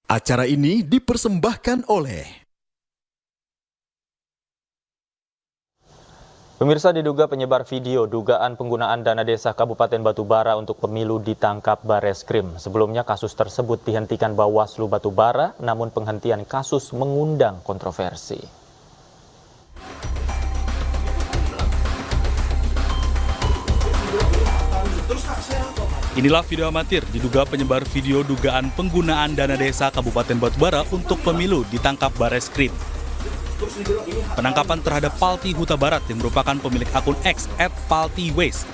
Acara ini dipersembahkan oleh Pemirsa, diduga penyebar video dugaan penggunaan dana desa Kabupaten Batubara untuk pemilu ditangkap Bareskrim. Sebelumnya kasus tersebut dihentikan Bawaslu Batubara, namun penghentian kasus mengundang kontroversi. Inilah video amatir diduga penyebar video dugaan penggunaan dana desa Kabupaten Batubara untuk pemilu ditangkap Bareskrim. Penangkapan terhadap Palti Huta Barat yang merupakan pemilik akun X @paltiwaste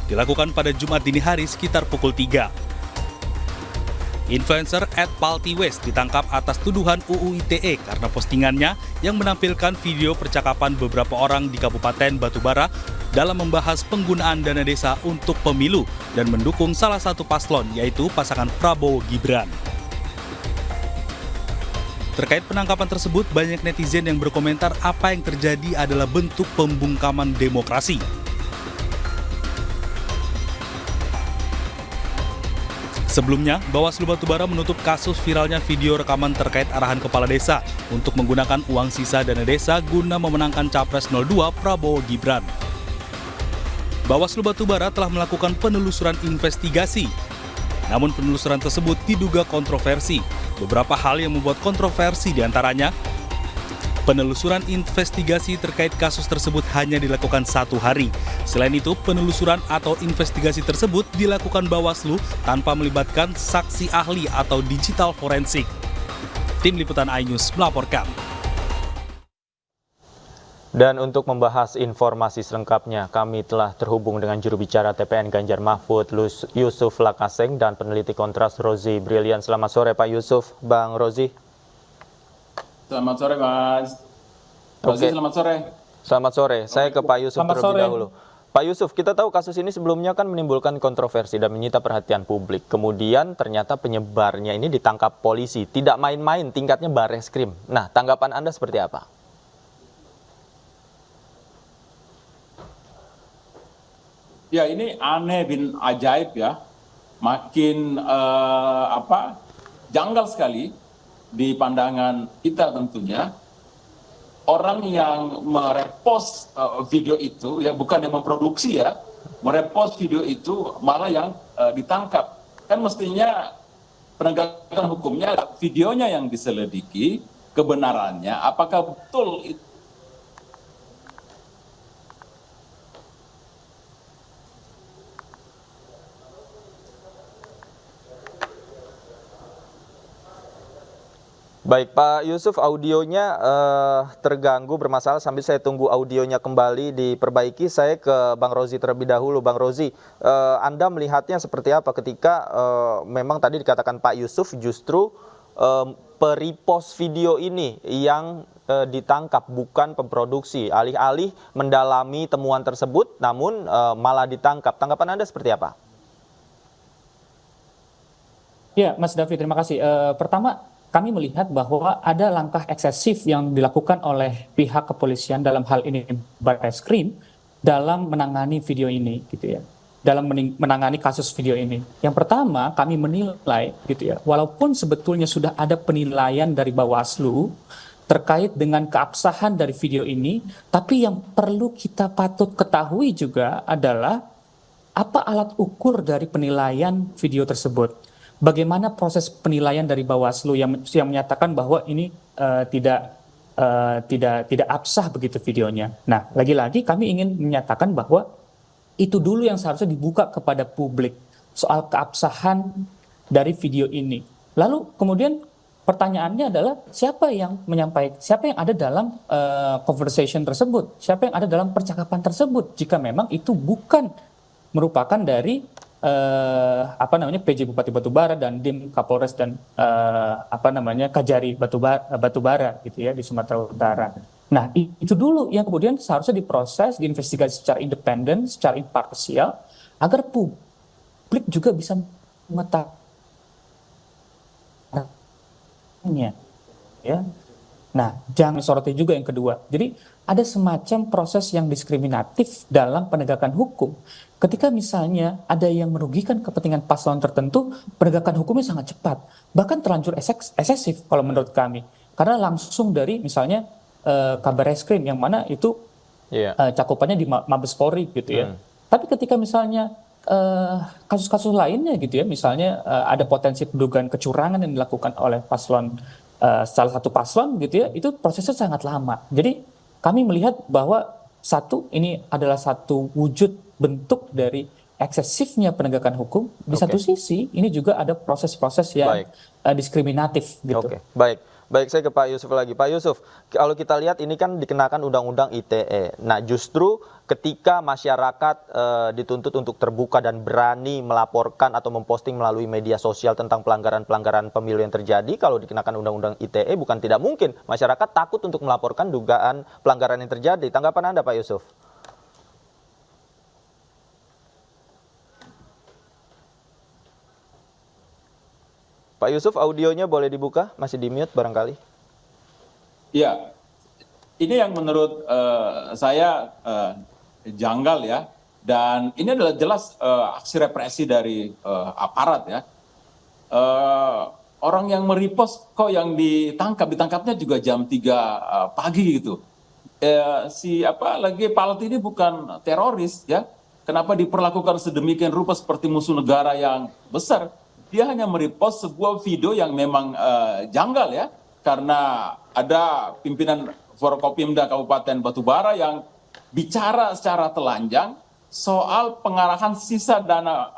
dilakukan pada Jumat dini hari sekitar pukul 3. Influencer @paltiwaste ditangkap atas tuduhan UU ITE karena postingannya yang menampilkan video percakapan beberapa orang di Kabupaten Batubara dalam membahas penggunaan dana desa untuk pemilu dan mendukung salah satu paslon, yaitu pasangan Prabowo Gibran. Terkait penangkapan tersebut, banyak netizen yang berkomentar apa yang terjadi adalah bentuk pembungkaman demokrasi. Sebelumnya, Bawaslu Batubara menutup kasus viralnya video rekaman terkait arahan kepala desa untuk menggunakan uang sisa dana desa guna memenangkan Capres 02 Prabowo Gibran. Bawaslu Batubara telah melakukan penelusuran investigasi. Namun penelusuran tersebut diduga kontroversi. Beberapa hal yang membuat kontroversi diantaranya, penelusuran investigasi terkait kasus tersebut hanya dilakukan 1 hari. Selain itu, penelusuran atau investigasi tersebut dilakukan Bawaslu tanpa melibatkan saksi ahli atau digital forensik. Tim Liputan iNews melaporkan. Dan untuk membahas informasi selengkapnya, kami telah terhubung dengan juru bicara TPN Ganjar Mahfud, Yusuf Lakaseng, dan peneliti Kontras Rozi Brilian. Selamat sore Pak Yusuf, Bang Rozi. Selamat sore Mas. Rozi, selamat sore. Selamat sore, saya ke Pak Yusuf terlebih dahulu. Pak Yusuf, kita tahu kasus ini sebelumnya kan menimbulkan kontroversi dan menyita perhatian publik. Kemudian ternyata penyebarnya ini ditangkap polisi, tidak main-main, tingkatnya Bareskrim. Nah, tanggapan Anda seperti apa? Ya, ini aneh bin ajaib ya. Makin janggal sekali di pandangan kita tentunya. Orang yang merepost video itu, ya bukan yang memproduksi ya, merepost video itu malah yang ditangkap. Kan mestinya penegakan hukumnya videonya yang diselidiki, kebenarannya, apakah betul itu. Baik, Pak Yusuf, audionya terganggu, bermasalah. Sambil saya tunggu audionya kembali diperbaiki, saya ke Bang Rozi terlebih dahulu. Bang Rozi, Anda melihatnya seperti apa ketika memang tadi dikatakan Pak Yusuf justru peripost video ini yang ditangkap, bukan pemproduksi. Alih-alih mendalami temuan tersebut, namun malah ditangkap. Tanggapan Anda seperti apa? Ya, Mas David, terima kasih. Pertama, kami melihat bahwa ada langkah eksesif yang dilakukan oleh pihak kepolisian dalam hal ini Bareskrim dalam menangani video ini, gitu ya. Dalam menangani kasus video ini. Yang pertama, kami menilai, gitu ya, walaupun sebetulnya sudah ada penilaian dari Bawaslu terkait dengan keabsahan dari video ini, tapi yang perlu kita patut ketahui juga adalah apa alat ukur dari penilaian video tersebut. Bagaimana proses penilaian dari Bawaslu yang menyatakan bahwa ini tidak absah begitu videonya. Nah, lagi-lagi kami ingin menyatakan bahwa itu dulu yang seharusnya dibuka kepada publik soal keabsahan dari video ini. Lalu kemudian pertanyaannya adalah siapa yang ada dalam conversation tersebut, siapa yang ada dalam percakapan tersebut jika memang itu bukan merupakan dari PJ Bupati Batubara dan Dim Kapolres dan Kajari Batubara gitu ya di Sumatera Utara. Nah, itu dulu yang kemudian seharusnya diproses, diinvestigasi secara independen, secara imparsial agar publik juga bisa mengetahuinya. Ya. Nah, jangan soroti juga yang kedua. Jadi ada semacam proses yang diskriminatif dalam penegakan hukum. Ketika misalnya ada yang merugikan kepentingan paslon tertentu, penegakan hukumnya sangat cepat, bahkan terlanjur eksesif kalau menurut kami. Karena langsung dari misalnya Kabar Reskrim yang mana itu cakupannya di Mabes Polri gitu ya. Tapi ketika misalnya kasus-kasus lainnya gitu ya, misalnya ada potensi dugaan kecurangan yang dilakukan oleh paslon, salah satu paslon gitu ya, itu prosesnya sangat lama. Jadi kami melihat bahwa satu, ini adalah satu wujud bentuk dari eksesifnya penegakan hukum. Di satu sisi ini juga ada proses-proses yang diskriminatif gitu. Oke, baik. Baik, saya ke Pak Yusuf lagi. Pak Yusuf, kalau kita lihat ini kan dikenakan Undang-Undang ITE. Nah, justru ketika masyarakat dituntut untuk terbuka dan berani melaporkan atau memposting melalui media sosial tentang pelanggaran-pelanggaran pemilu yang terjadi, kalau dikenakan Undang-Undang ITE bukan tidak mungkin. Masyarakat takut untuk melaporkan dugaan pelanggaran yang terjadi. Tanggapan Anda, Pak Yusuf? Pak Yusuf, audionya boleh dibuka? Masih di mute barangkali. Ya, ini yang menurut saya janggal ya, dan ini adalah jelas aksi represi dari aparat ya. Orang yang merepost kok yang ditangkapnya juga jam 3 pagi gitu. Lagi Palti ini bukan teroris ya. Kenapa diperlakukan sedemikian rupa seperti musuh negara yang besar? Dia hanya merepost sebuah video yang memang janggal ya, karena ada pimpinan Forkopimda Kabupaten Batubara yang bicara secara telanjang soal pengarahan sisa dana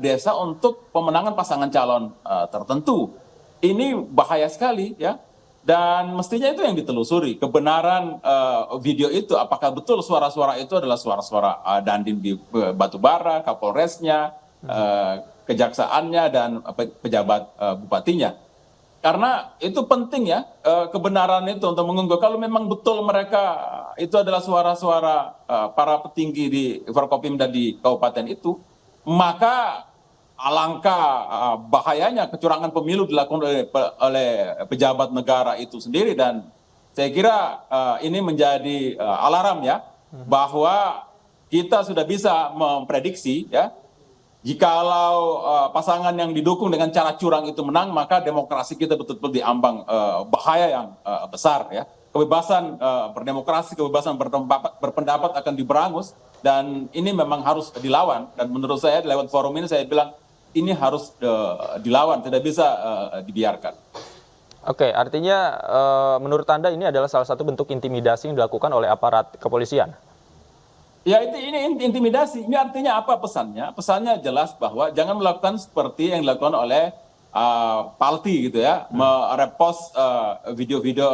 desa untuk pemenangan pasangan calon tertentu. Ini bahaya sekali ya, dan mestinya itu yang ditelusuri, kebenaran video itu, apakah betul suara-suara itu adalah suara-suara Dandim di Batubara, Kapolresnya, kejaksaannya, dan pejabat bupatinya. Karena itu penting ya, kebenaran itu untuk mengunggah. Kalau memang betul mereka itu adalah suara-suara para petinggi di Forkopimda di kabupaten itu, maka alangkah bahayanya kecurangan pemilu dilakukan oleh pejabat negara itu sendiri. Dan saya kira ini menjadi alarm ya, bahwa kita sudah bisa memprediksi ya, jikalau pasangan yang didukung dengan cara curang itu menang, maka demokrasi kita betul-betul diambang bahaya yang besar ya. Kebebasan berdemokrasi, kebebasan berpendapat akan diberangus, dan ini memang harus dilawan. Dan menurut saya lewat forum ini saya bilang ini harus dilawan, tidak bisa dibiarkan. Oke, artinya menurut Anda ini adalah salah satu bentuk intimidasi yang dilakukan oleh aparat kepolisian? Ya, ini intimidasi. Ini artinya apa pesannya? Pesannya jelas bahwa jangan melakukan seperti yang dilakukan oleh Palti gitu ya, merepost video-video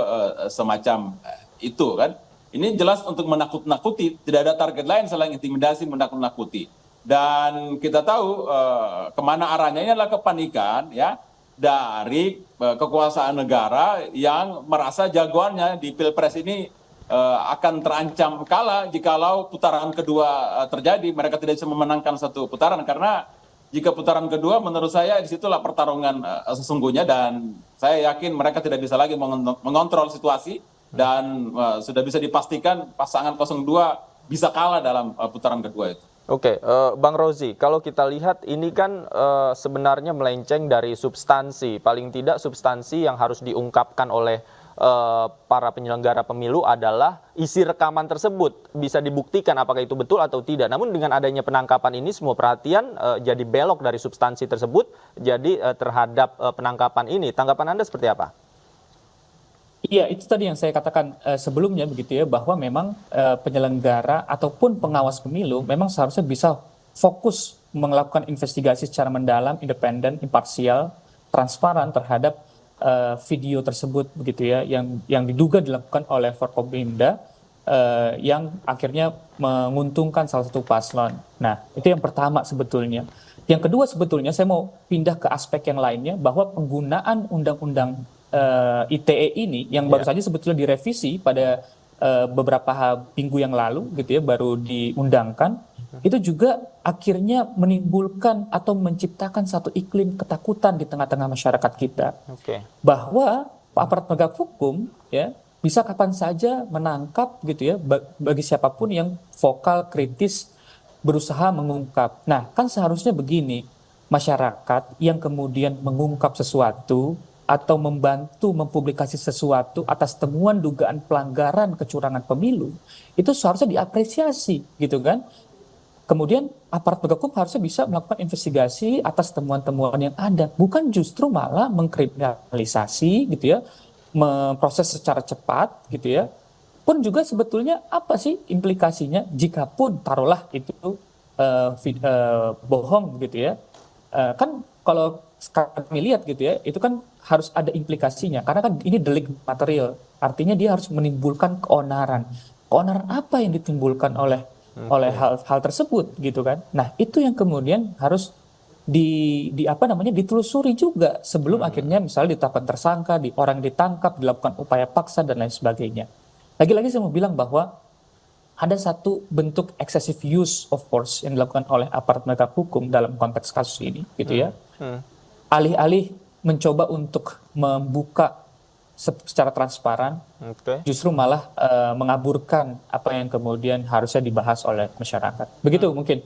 semacam itu kan. Ini jelas untuk menakut-nakuti, tidak ada target lain selain intimidasi, menakut-nakuti. Dan kita tahu kemana arahnya, ini adalah kepanikan ya dari kekuasaan negara yang merasa jagoannya di Pilpres ini akan terancam kalah jikalau putaran kedua terjadi. Mereka tidak bisa memenangkan satu putaran, karena jika putaran kedua menurut saya disitulah pertarungan sesungguhnya, dan saya yakin mereka tidak bisa lagi mengontrol situasi, dan sudah bisa dipastikan pasangan 02 bisa kalah dalam putaran kedua itu. Oke, Bang Rozi, kalau kita lihat ini kan sebenarnya melenceng dari substansi, paling tidak substansi yang harus diungkapkan oleh para penyelenggara pemilu adalah isi rekaman tersebut, bisa dibuktikan apakah itu betul atau tidak. Namun dengan adanya penangkapan ini semua perhatian jadi belok dari substansi tersebut, jadi terhadap penangkapan ini. Tanggapan Anda seperti apa? Iya, itu tadi yang saya katakan sebelumnya begitu ya, bahwa memang penyelenggara ataupun pengawas pemilu memang seharusnya bisa fokus melakukan investigasi secara mendalam, independen, imparsial, transparan terhadap video tersebut begitu ya, yang diduga dilakukan oleh Forkopimda yang akhirnya menguntungkan salah satu paslon. Nah, itu yang pertama sebetulnya. Yang kedua sebetulnya saya mau pindah ke aspek yang lainnya, bahwa penggunaan undang-undang ITE ini yang baru saja sebetulnya direvisi pada beberapa minggu yang lalu gitu ya, baru diundangkan, itu juga akhirnya menimbulkan atau menciptakan satu iklim ketakutan di tengah-tengah masyarakat kita. Bahwa aparat penegak hukum ya bisa kapan saja menangkap gitu ya bagi siapapun yang vokal kritis berusaha mengungkap. Nah, kan seharusnya begini, masyarakat yang kemudian mengungkap sesuatu atau membantu mempublikasi sesuatu atas temuan dugaan pelanggaran kecurangan pemilu, itu seharusnya diapresiasi gitu kan. Kemudian aparat penegak hukum harusnya bisa melakukan investigasi atas temuan-temuan yang ada, bukan justru malah mengkriminalisasi gitu ya, memproses secara cepat gitu ya. Pun juga sebetulnya apa sih implikasinya jika pun taruhlah itu bohong gitu ya. Kan kalau kami lihat gitu ya, itu kan harus ada implikasinya karena kan ini delik material. Artinya dia harus menimbulkan keonaran. Keonaran apa yang ditimbulkan oleh hal tersebut gitu kan. Nah, itu yang kemudian harus di apa namanya ditelusuri juga sebelum akhirnya misalnya ditetapkan tersangka, orang ditangkap, dilakukan upaya paksa dan lain sebagainya. Lagi-lagi saya mau bilang bahwa ada satu bentuk excessive use of force yang dilakukan oleh aparat penegak hukum dalam konteks kasus ini gitu ya. Alih-alih mencoba untuk membuka secara transparan, justru malah mengaburkan apa yang kemudian harusnya dibahas oleh masyarakat. Begitu mungkin,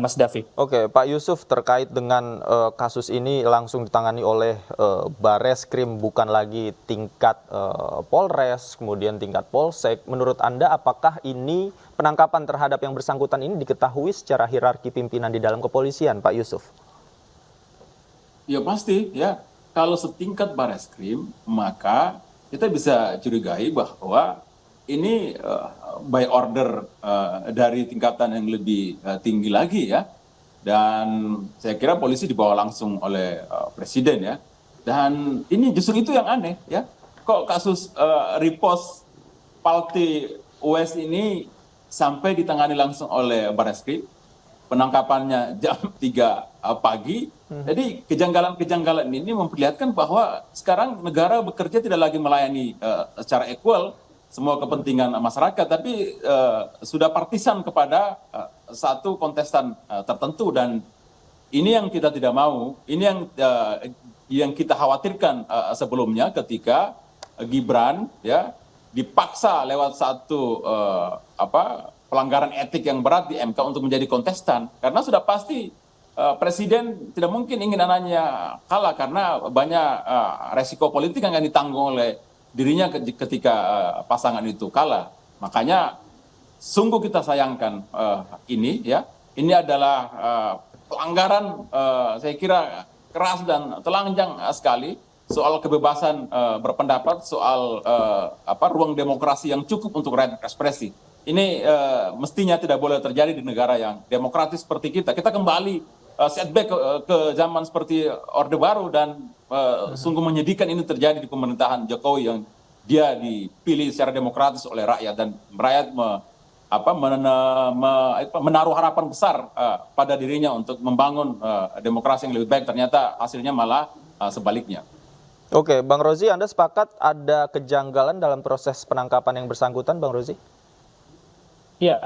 Mas Davi. Oke, Pak Yusuf, terkait dengan kasus ini langsung ditangani oleh Bareskrim, bukan lagi tingkat Polres, kemudian tingkat Polsek. Menurut Anda, apakah ini penangkapan terhadap yang bersangkutan ini diketahui secara hierarki pimpinan di dalam kepolisian, Pak Yusuf? Ya pasti, ya. Kalau setingkat Bareskrim, maka kita bisa curigai bahwa ini by order dari tingkatan yang lebih tinggi lagi ya. Dan saya kira polisi dibawa langsung oleh presiden ya. Dan ini justru itu yang aneh ya. Kok kasus repost Palte US ini sampai ditangani langsung oleh Bareskrim, penangkapannya jam 3 pagi. Jadi kejanggalan-kejanggalan ini memperlihatkan bahwa sekarang negara bekerja tidak lagi melayani secara equal semua kepentingan masyarakat, tapi sudah partisan kepada satu kontestan tertentu, dan ini yang kita tidak mau, ini yang kita khawatirkan sebelumnya ketika Gibran ya dipaksa lewat satu pelanggaran etik yang berat di MK untuk menjadi kontestan, karena sudah pasti presiden tidak mungkin ingin anaknya kalah karena banyak resiko politik yang akan ditanggung oleh dirinya ketika pasangan itu kalah. Makanya sungguh kita sayangkan ini ya. Ini adalah pelanggaran saya kira keras dan telanjang sekali soal kebebasan berpendapat, soal ruang demokrasi yang cukup untuk rakyat berekspresi. Ini mestinya tidak boleh terjadi di negara yang demokratis seperti kita. Kita kembali setback ke zaman seperti Orde Baru, dan sungguh menyedihkan ini terjadi di pemerintahan Jokowi yang dia dipilih secara demokratis oleh rakyat, dan rakyat menaruh harapan besar pada dirinya untuk membangun demokrasi yang lebih baik. Ternyata hasilnya malah sebaliknya. Oke, Bang Rozi, Anda sepakat ada kejanggalan dalam proses penangkapan yang bersangkutan, Bang Rozi? Ya,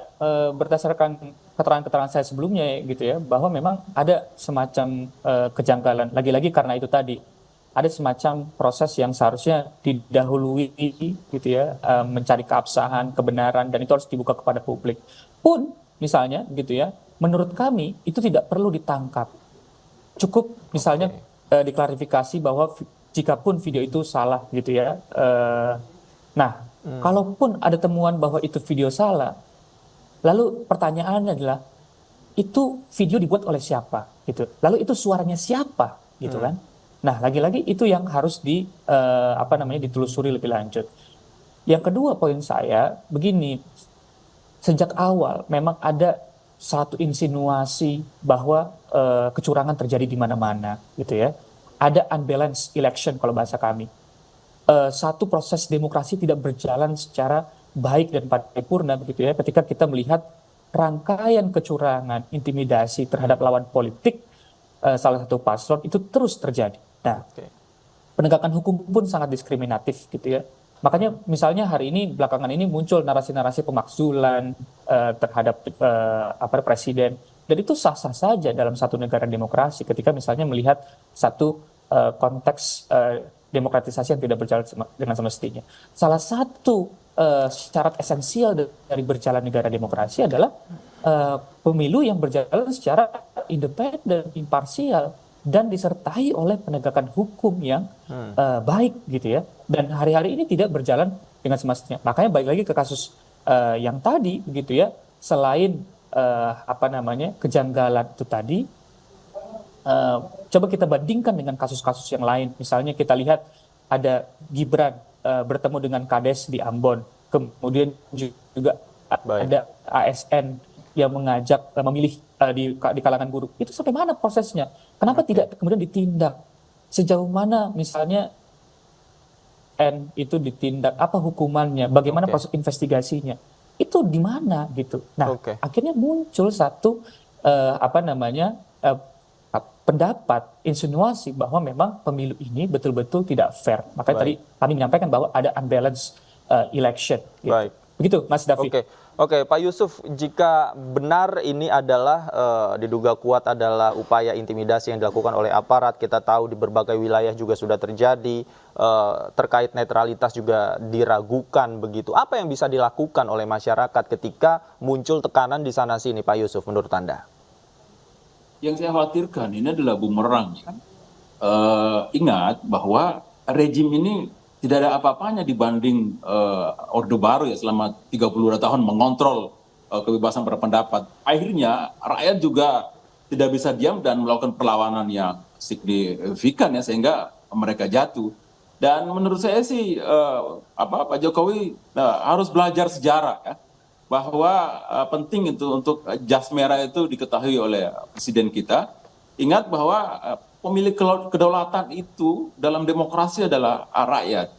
berdasarkan keterangan-keterangan saya sebelumnya gitu ya, bahwa memang ada semacam kejanggalan. Lagi-lagi karena itu tadi, ada semacam proses yang seharusnya didahului gitu ya, mencari keabsahan, kebenaran, dan itu harus dibuka kepada publik. Pun misalnya gitu ya, menurut kami itu tidak perlu ditangkap. Cukup misalnya diklarifikasi bahwa jikapun video itu salah gitu ya. Kalaupun ada temuan bahwa itu video salah, lalu pertanyaannya adalah itu video dibuat oleh siapa gitu. Lalu itu suaranya siapa gitu kan. Nah, lagi-lagi itu yang harus ditelusuri lebih lanjut. Yang kedua poin saya begini, sejak awal memang ada satu insinuasi bahwa kecurangan terjadi di mana-mana gitu ya. Ada unbalanced election kalau bahasa kami. Satu proses demokrasi tidak berjalan secara baik dan paripurna begitu ya, ketika kita melihat rangkaian kecurangan, intimidasi terhadap lawan politik salah satu paslon itu terus terjadi. Nah, penegakan hukum pun sangat diskriminatif gitu ya. Makanya misalnya hari ini belakangan ini muncul narasi-narasi pemakzulan terhadap presiden, dan itu sah-sah saja dalam satu negara demokrasi ketika misalnya melihat satu konteks demokratisasi yang tidak berjalan dengan semestinya. Salah satu syarat esensial dari berjalan negara demokrasi adalah pemilu yang berjalan secara independen, imparsial, dan disertai oleh penegakan hukum yang baik gitu ya. Dan hari-hari ini tidak berjalan dengan semestinya. Makanya balik lagi ke kasus yang tadi begitu ya. Selain kejanggalan itu tadi, coba kita bandingkan dengan kasus-kasus yang lain. Misalnya kita lihat ada Gibran bertemu dengan Kades di Ambon, kemudian juga ada ASN yang mengajak memilih di kalangan buruh. Itu sampai mana prosesnya? Kenapa tidak kemudian ditindak? Sejauh mana misalnya N itu ditindak? Apa hukumannya? Bagaimana proses investigasinya? Itu di mana gitu? Nah, akhirnya muncul satu pendapat, insinuasi bahwa memang pemilu ini betul-betul tidak fair. Makanya tadi kami menyampaikan bahwa ada unbalanced election. Gitu. Baik. Begitu, Mas David. Oke, Pak Yusuf, jika benar ini adalah diduga kuat adalah upaya intimidasi yang dilakukan oleh aparat, kita tahu di berbagai wilayah juga sudah terjadi, terkait netralitas juga diragukan begitu. Apa yang bisa dilakukan oleh masyarakat ketika muncul tekanan di sana sini, Pak Yusuf, menurut Anda? Yang saya khawatirkan ini adalah bumerang. Ingat bahwa rejim ini tidak ada apa-apanya dibanding Orde Baru ya selama 32 tahun mengontrol kebebasan berpendapat. Akhirnya rakyat juga tidak bisa diam dan melakukan perlawanan yang signifikan ya sehingga mereka jatuh. Dan menurut saya sih Pak Jokowi harus belajar sejarah ya bahwa penting itu untuk jas merah itu diketahui oleh presiden kita. Ingat bahwa pemilik kedaulatan itu dalam demokrasi adalah rakyat.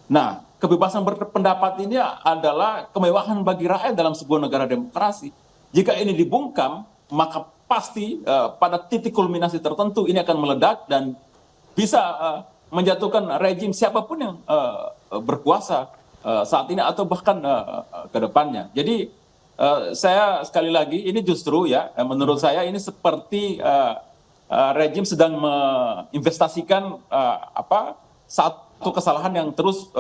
Nah, kebebasan berpendapat ini adalah kemewahan bagi rakyat dalam sebuah negara demokrasi. Jika ini dibungkam, maka pasti pada titik kulminasi tertentu ini akan meledak dan bisa menjatuhkan rejim siapapun yang berkuasa saat ini atau bahkan ke depannya. Jadi saya sekali lagi ini justru ya menurut saya ini seperti rejim sedang menginvestasikan satu kesalahan yang terus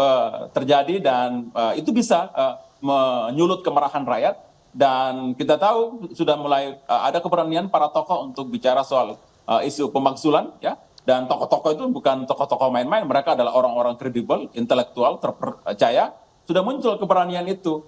terjadi dan itu bisa menyulut kemarahan rakyat dan kita tahu sudah mulai ada keberanian para tokoh untuk bicara soal isu pemakzulan ya dan tokoh-tokoh itu bukan tokoh-tokoh main-main, mereka adalah orang-orang kredibel, intelektual, terpercaya, sudah muncul keberanian itu.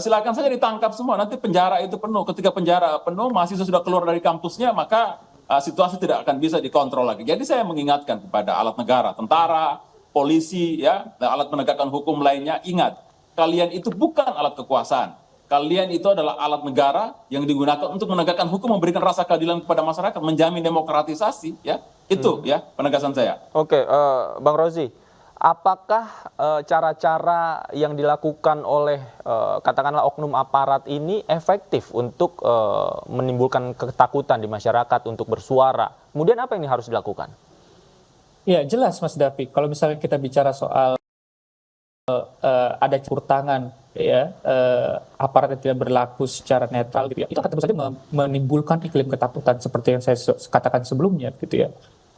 Silakan saja ditangkap semua, nanti penjara itu penuh. Ketika penjara penuh, mahasiswa sudah keluar dari kampusnya, maka situasi tidak akan bisa dikontrol lagi. Jadi saya mengingatkan kepada alat negara, tentara, polisi, ya, alat menegakkan hukum lainnya, ingat, kalian itu bukan alat kekuasaan. Kalian itu adalah alat negara yang digunakan untuk menegakkan hukum, memberikan rasa keadilan kepada masyarakat, menjamin demokratisasi, ya. Itu ya penegasan saya. Oke, Bang Rozi, apakah cara-cara yang dilakukan oleh katakanlah oknum aparat ini efektif untuk menimbulkan ketakutan di masyarakat untuk bersuara? Kemudian apa yang harus dilakukan? Ya jelas Mas David, kalau misalnya kita bicara soal ada campur tangan ya aparat yang tidak berlaku secara netral gitu ya, itu akan tentu saja menimbulkan iklim ketakutan seperti yang saya katakan sebelumnya gitu ya.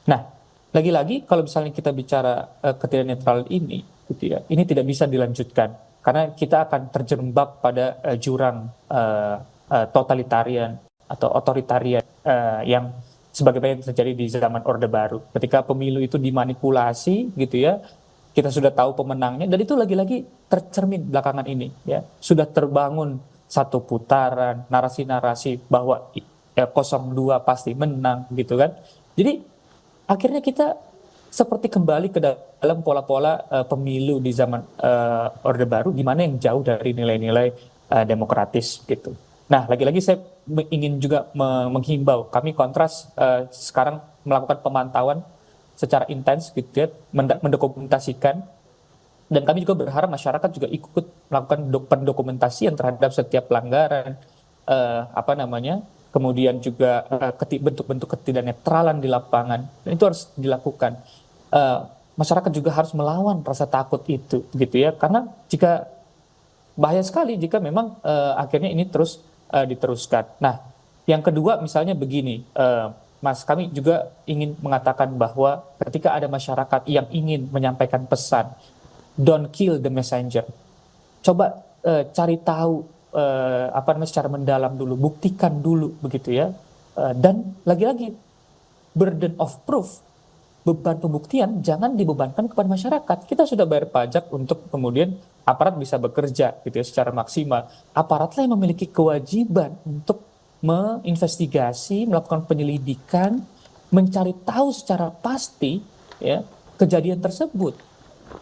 Nah, lagi-lagi kalau misalnya kita bicara ketidaknetralan ini gitu ya, ini tidak bisa dilanjutkan karena kita akan terjerembab pada jurang totalitarian atau otoritarian yang sebagaimana yang terjadi di zaman Orde Baru. Ketika pemilu itu dimanipulasi gitu ya, kita sudah tahu pemenangnya dan itu lagi-lagi tercermin belakangan ini ya. Sudah terbangun satu putaran narasi-narasi bahwa 02 pasti menang gitu kan. Jadi akhirnya kita seperti kembali ke dalam pola-pola pemilu di zaman Orde Baru di mana yang jauh dari nilai-nilai demokratis gitu. Nah, lagi-lagi saya ingin juga menghimbau, kami Kontras sekarang melakukan pemantauan secara intens gitu ya, mendokumentasikan dan kami juga berharap masyarakat juga ikut melakukan pendokumentasian terhadap setiap pelanggaran kemudian juga bentuk-bentuk ketidaknetralan di lapangan dan itu harus dilakukan. Masyarakat juga harus melawan rasa takut itu gitu ya, karena jika bahaya sekali jika memang akhirnya ini terus diteruskan. Nah, yang kedua misalnya begini, Mas, kami juga ingin mengatakan bahwa ketika ada masyarakat yang ingin menyampaikan pesan, don't kill the messenger. Coba cari tahu secara mendalam dulu, buktikan dulu begitu ya. Dan lagi-lagi burden of proof, beban pembuktian jangan dibebankan kepada masyarakat. Kita sudah bayar pajak untuk kemudian aparat bisa bekerja gitu ya secara maksimal. Aparatlah yang memiliki kewajiban untuk menginvestigasi, melakukan penyelidikan, mencari tahu secara pasti ya kejadian tersebut,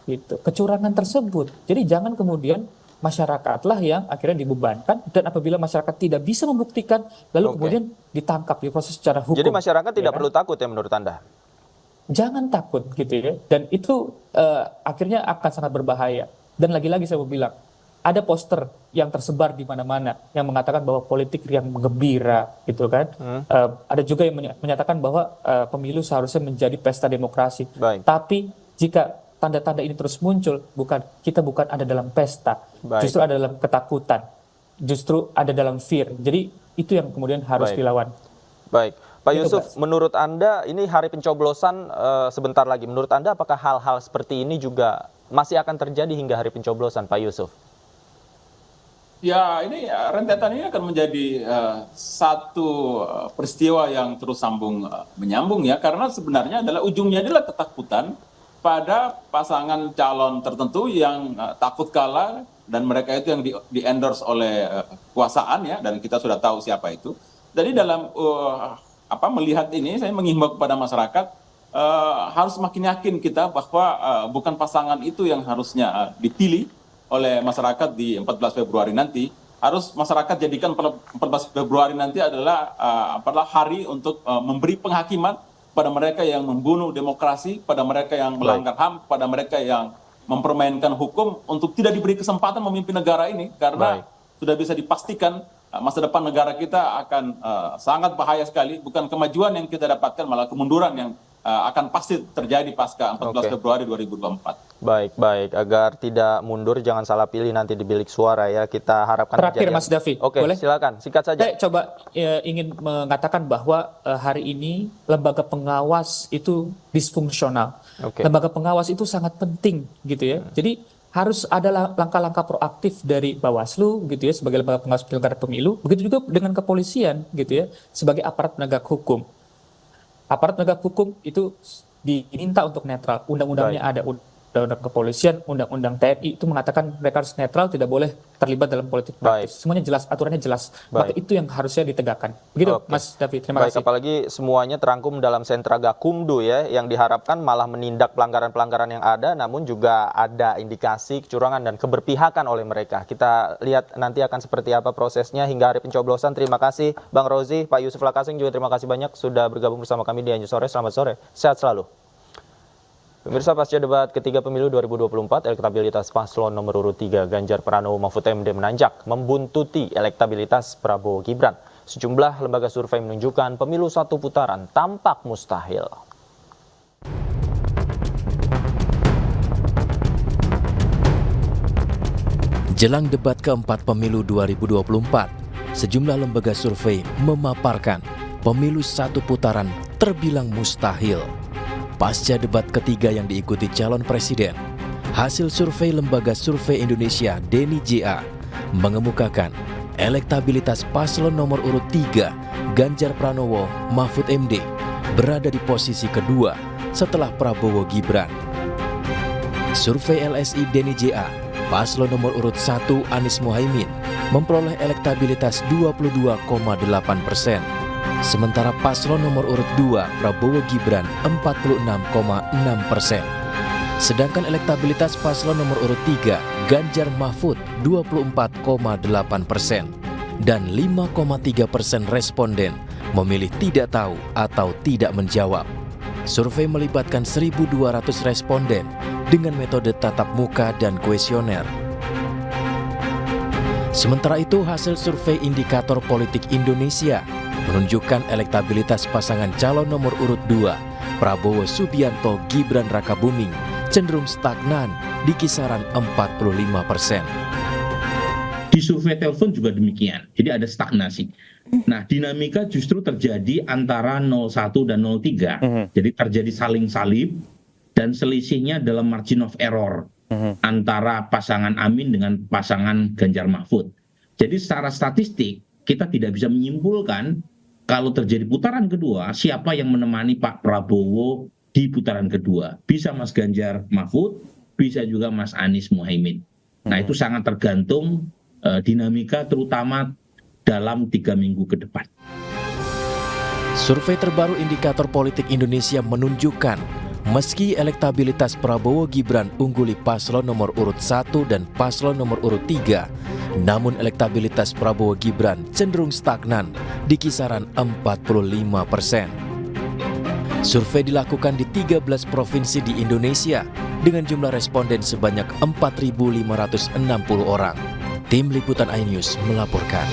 gitu, kecurangan tersebut. Jadi jangan kemudian masyarakatlah yang akhirnya dibebankan, dan apabila masyarakat tidak bisa membuktikan, lalu kemudian ditangkap, diproses secara hukum. Jadi masyarakat tidak ya kan? perlu takut ya menurut Anda? Jangan takut gitu ya, dan itu akhirnya akan sangat berbahaya. Dan lagi-lagi saya mau bilang, ada poster yang tersebar di mana-mana yang mengatakan bahwa politik yang gembira gitu kan. Ada juga yang menyatakan bahwa pemilu seharusnya menjadi pesta demokrasi. Baik. Tapi jika tanda-tanda ini terus muncul, kita bukan ada dalam pesta, Baik. justru ada dalam ketakutan, justru ada dalam fear. Jadi itu yang kemudian harus Baik. dilawan. Baik, Pak Itu, Yusuf, Mas. menurut Anda ini hari pencoblosan sebentar lagi. Menurut Anda apakah hal-hal seperti ini juga masih akan terjadi hingga hari pencoblosan, Pak Yusuf? Ya, ini rentetan ini akan menjadi satu peristiwa yang terus menyambung ya, karena sebenarnya adalah ujungnya adalah ketakutan pada pasangan calon tertentu yang takut kalah, dan mereka itu yang di-endorse oleh kekuasaan ya, dan kita sudah tahu siapa itu. Jadi dalam melihat ini, saya menghimbau kepada masyarakat harus makin yakin kita bahwa bukan pasangan itu yang harusnya dipilih oleh masyarakat di 14 Februari nanti. Harus masyarakat jadikan 14 Februari nanti adalah hari untuk memberi penghakiman pada mereka yang membunuh demokrasi, pada mereka yang melanggar HAM, pada mereka yang mempermainkan hukum, untuk tidak diberi kesempatan memimpin negara ini, karena sudah bisa dipastikan masa depan negara kita akan sangat bahaya sekali. Bukan kemajuan yang kita dapatkan, malah kemunduran yang akan pasti terjadi pasca 14 Februari 2024. Baik. Agar tidak mundur, jangan salah pilih nanti di bilik suara ya. Kita harapkan Terakhir, kejadian. Mas Davi, Oke, boleh? silakan, singkat saja. Saya coba ingin mengatakan bahwa hari ini lembaga pengawas itu disfungsional. Lembaga pengawas itu sangat penting gitu ya. Jadi harus ada langkah-langkah proaktif dari Bawaslu gitu ya sebagai lembaga pengawas penyelenggara pemilu. Begitu juga dengan kepolisian gitu ya sebagai aparat penegak hukum. Aparat penegak hukum itu diminta untuk netral. Undang-undangnya ada, undang-undang kepolisian, undang-undang TNI itu mengatakan mereka harus netral, tidak boleh terlibat dalam politik praktis. Semuanya jelas, aturannya jelas. Maka itu yang harusnya ditegakkan. Begitu, Mas Davi. Terima kasih. Apalagi semuanya terangkum dalam sentra Gakumdu ya, yang diharapkan malah menindak pelanggaran-pelanggaran yang ada, namun juga ada indikasi kecurangan dan keberpihakan oleh mereka. Kita lihat nanti akan seperti apa prosesnya hingga hari pencoblosan. Terima kasih Bang Rozi, Pak Yusuf Lakasing juga terima kasih banyak sudah bergabung bersama kami di Anju Sore. Selamat sore, sehat selalu. Pemirsa, pasca debat ketiga pemilu 2024, elektabilitas paslon nomor urut 3 Ganjar Pranowo Mahfud MD menanjak, membuntuti elektabilitas Prabowo Gibran. Sejumlah lembaga survei menunjukkan pemilu satu putaran tampak mustahil. Jelang debat keempat pemilu 2024, sejumlah lembaga survei memaparkan pemilu satu putaran terbilang mustahil. Pasca debat ketiga yang diikuti calon presiden, hasil survei Lembaga Survei Indonesia Deni JA mengemukakan elektabilitas paslon nomor urut 3 Ganjar Pranowo Mahfud MD berada di posisi kedua setelah Prabowo Gibran. Survei LSI Deni JA, paslon nomor urut 1 Anies Mohaimin memperoleh elektabilitas 22,8%. Sementara paslon nomor urut 2 Prabowo Gibran 46,6%. Sedangkan elektabilitas paslon nomor urut 3 Ganjar Mahfud 24,8%. Dan 5,3% responden memilih tidak tahu atau tidak menjawab. Survei melibatkan 1.200 responden dengan metode tatap muka dan kuesioner. Sementara itu, hasil survei Indikator Politik Indonesia menunjukkan elektabilitas pasangan calon nomor urut 2 Prabowo Subianto Gibran Rakabuming cenderung stagnan di kisaran 45%. Di survei telepon juga demikian. Jadi ada stagnasi. Nah, dinamika justru terjadi antara 01 dan 03. Jadi terjadi saling salib dan selisihnya dalam margin of error antara pasangan Amin dengan pasangan Ganjar Mahfud. Jadi secara statistik kita tidak bisa menyimpulkan kalau terjadi putaran kedua siapa yang menemani Pak Prabowo di putaran kedua. Bisa Mas Ganjar Mahfud, bisa juga Mas Anies Muhaimin. Nah, itu sangat tergantung dinamika terutama dalam 3 minggu ke depan. Survei terbaru Indikator Politik Indonesia menunjukkan meski elektabilitas Prabowo Gibran ungguli paslon nomor urut 1 dan paslon nomor urut 3, namun elektabilitas Prabowo Gibran cenderung stagnan di kisaran 45%. Survei dilakukan di 13 provinsi di Indonesia dengan jumlah responden sebanyak 4.560 orang. Tim Liputan iNews melaporkan.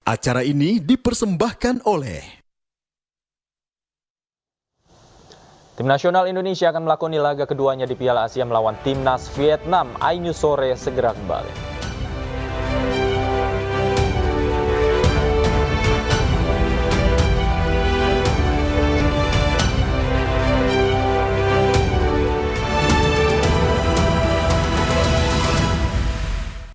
Acara ini dipersembahkan oleh Tim nasional Indonesia akan melakoni laga keduanya di Piala Asia melawan Timnas Vietnam. iNews sore segera kembali.